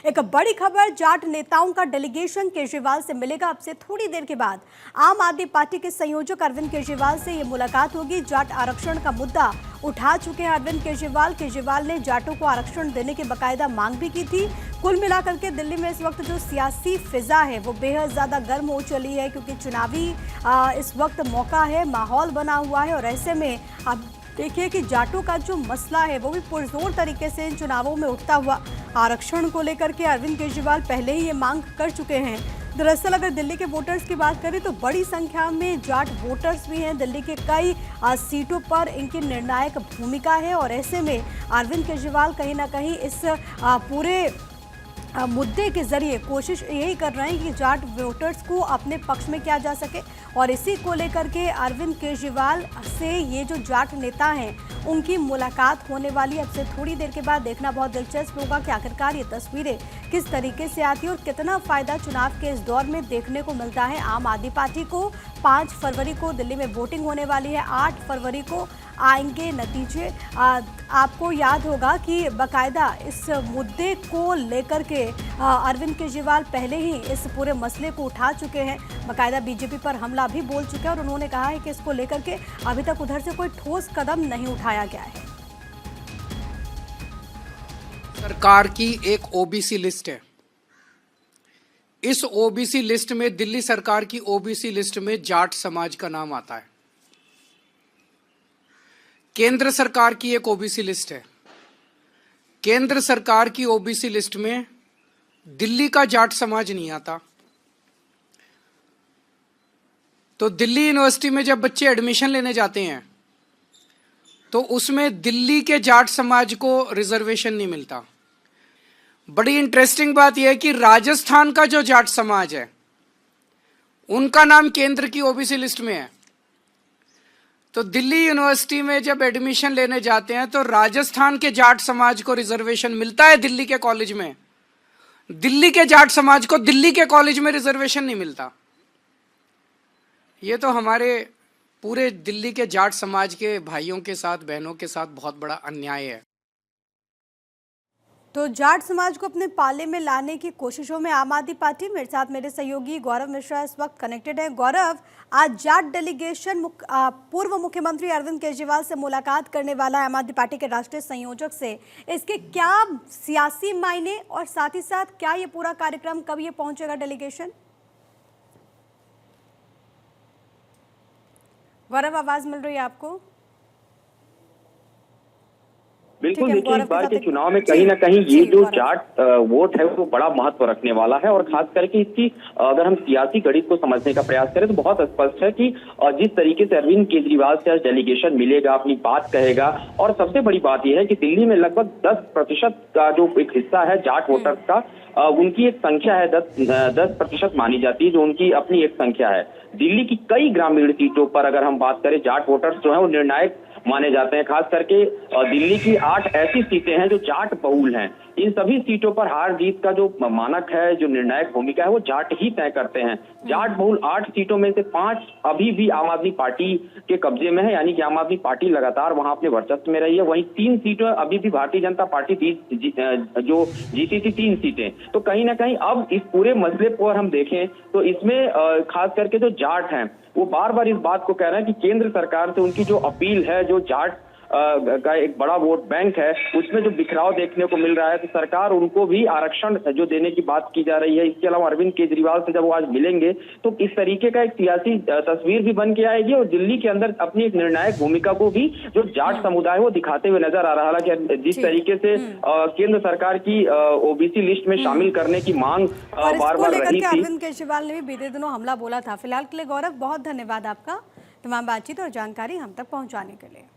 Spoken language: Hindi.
एक बड़ी खबर, जाट नेताओं का डेलीगेशन केजरीवाल से मिलेगा। अब से थोड़ी देर के बाद आम आदमी पार्टी के संयोजक अरविंद केजरीवाल से ये मुलाकात होगी। जाट आरक्षण का मुद्दा उठा चुके हैं अरविंद केजरीवाल। केजरीवाल ने जाटों को आरक्षण देने की बाकायदा मांग भी की थी। कुल मिलाकर के दिल्ली में इस वक्त जो सियासी फिजा है वो बेहद ज्यादा गर्म हो चली है, क्योंकि चुनावी इस वक्त मौका है, माहौल बना हुआ है। और ऐसे में अब देखिए कि जाटों का जो मसला है वो भी पुरजोर तरीके से इन चुनावों में उठता हुआ आरक्षण को लेकर के अरविंद केजरीवाल पहले ही ये मांग कर चुके हैं। दरअसल अगर दिल्ली के वोटर्स की बात करें तो बड़ी संख्या में जाट वोटर्स भी हैं। दिल्ली के कई सीटों पर इनकी निर्णायक भूमिका है और ऐसे में अरविंद केजरीवाल कहीं ना कहीं इस पूरे मुद्दे के जरिए कोशिश यही कर रहे हैं कि जाट वोटर्स को अपने पक्ष में किया जा सके। और इसी को लेकर के अरविंद केजरीवाल से ये जो जाट नेता हैं उनकी मुलाकात होने वाली। अब से थोड़ी देर के बाद देखना बहुत दिलचस्प होगा कि आखिरकार ये तस्वीरें किस तरीके से आती है और कितना फायदा चुनाव के इस दौर में देखने को मिलता है आम आदमी पार्टी को। 5 फरवरी को दिल्ली में वोटिंग होने वाली है, 8 फरवरी को आएंगे नतीजे। आपको याद होगा कि बाकायदा इस मुद्दे को लेकर के अरविंद केजरीवाल पहले ही इस पूरे मसले को उठा चुके हैं। बाकायदा बीजेपी पर हमला भी बोल चुके हैं और उन्होंने कहा है कि इसको लेकर के अभी तक उधर से कोई ठोस कदम नहीं उठाया गया है। सरकार की एक ओबीसी लिस्ट है। इस ओबीसी लिस्ट में, दिल्ली सरकार की ओबीसी लिस्ट में जाट समाज का नाम आता है। केंद्र सरकार की एक ओबीसी लिस्ट है। केंद्र सरकार की ओबीसी लिस्ट में दिल्ली का जाट समाज नहीं आता। तो दिल्ली यूनिवर्सिटी में जब बच्चे एडमिशन लेने जाते हैं तो उसमें दिल्ली के जाट समाज को रिजर्वेशन नहीं मिलता। बड़ी इंटरेस्टिंग बात यह है कि राजस्थान का जो जाट समाज है उनका नाम केंद्र की ओबीसी लिस्ट में है। तो दिल्ली यूनिवर्सिटी में जब एडमिशन लेने जाते हैं तो राजस्थान के जाट समाज को रिजर्वेशन मिलता है दिल्ली के कॉलेज में, दिल्ली के जाट समाज को दिल्ली के कॉलेज में रिजर्वेशन नहीं मिलता। ये तो हमारे पूरे दिल्ली के जाट समाज के भाइयों के साथ, बहनों के साथ बहुत बड़ा अन्याय है। तो जाट समाज को अपने पाले में लाने की कोशिशों में आम आदमी पार्टी, मेरे साथ मेरे सहयोगी गौरव मिश्रा इस वक्त कनेक्टेड है। गौरव, आज जाट डेलीगेशन पूर्व मुख्यमंत्री अरविंद केजरीवाल से मुलाकात करने वाला है आम आदमी पार्टी के राष्ट्रीय संयोजक से। इसके क्या सियासी मायने और साथ ही साथ क्या ये पूरा कार्यक्रम कब ये पहुंचेगा डेलीगेशन? गौरव, आवाज मिल रही है आपको? बिल्कुल, देखिए इस बार के चुनाव में कहीं ना कहीं ये जो जाट वोट है वो बड़ा महत्व रखने वाला है। और खास करके इसकी अगर हम सियासी गणित को समझने का प्रयास करें तो बहुत स्पष्ट है कि जिस तरीके से अरविंद केजरीवाल से आज डेलीगेशन मिलेगा, अपनी बात कहेगा। और सबसे बड़ी बात यह है कि दिल्ली में लगभग 10% का जो एक हिस्सा है जाट वोटर्स का, उनकी एक संख्या है 10% मानी जाती है, जो उनकी अपनी एक संख्या है। दिल्ली की कई ग्रामीण सीटों पर अगर हम बात करें, जाट वोटर्स जो है वो निर्णायक माने जाते हैं। खास करके दिल्ली की 8 ऐसी सीटें हैं जो जाट बहुल हैं। इन सभी सीटों पर हार जीत का जो मानक है, जो निर्णायक भूमिका है, वो जाट ही तय करते हैं। जाट बहुल 8 सीटों में से 5 अभी भी आम आदमी पार्टी के कब्जे में है, यानी कि आम आदमी पार्टी लगातार वहां अपने वर्चस्व में रही है। वहीं 3 सीटें अभी भी भारतीय जनता पार्टी जो जीती थी 3 सीटें। तो कहीं ना कहीं अब इस पूरे मसले पर हम देखें तो इसमें खास करके जो जाट हैं वो बार बार इस बात को कह रहे हैं कि केंद्र सरकार से उनकी जो अपील है, जो जाट का एक बड़ा वोट बैंक है, उसमें जो बिखराव देखने को मिल रहा है, तो सरकार उनको भी आरक्षण जो देने की बात की जा रही है। इसके अलावा अरविंद केजरीवाल से जब वो आज मिलेंगे तो इस तरीके का एक सियासी तस्वीर भी बन के आएगी और दिल्ली के अंदर अपनी एक निर्णायक भूमिका को भी जो जाट समुदाय वो दिखाते हुए नजर आ रहा है। हालांकि जिस तरीके से केंद्र सरकार की ओबीसी लिस्ट में शामिल करने की मांग बार बार रही थी, अरविंद केजरीवाल ने भी बीते दिनों हमला बोला था। फिलहाल के लिए गौरव, बहुत धन्यवाद आपका तमाम बातचीत और जानकारी हम तक पहुंचाने के लिए।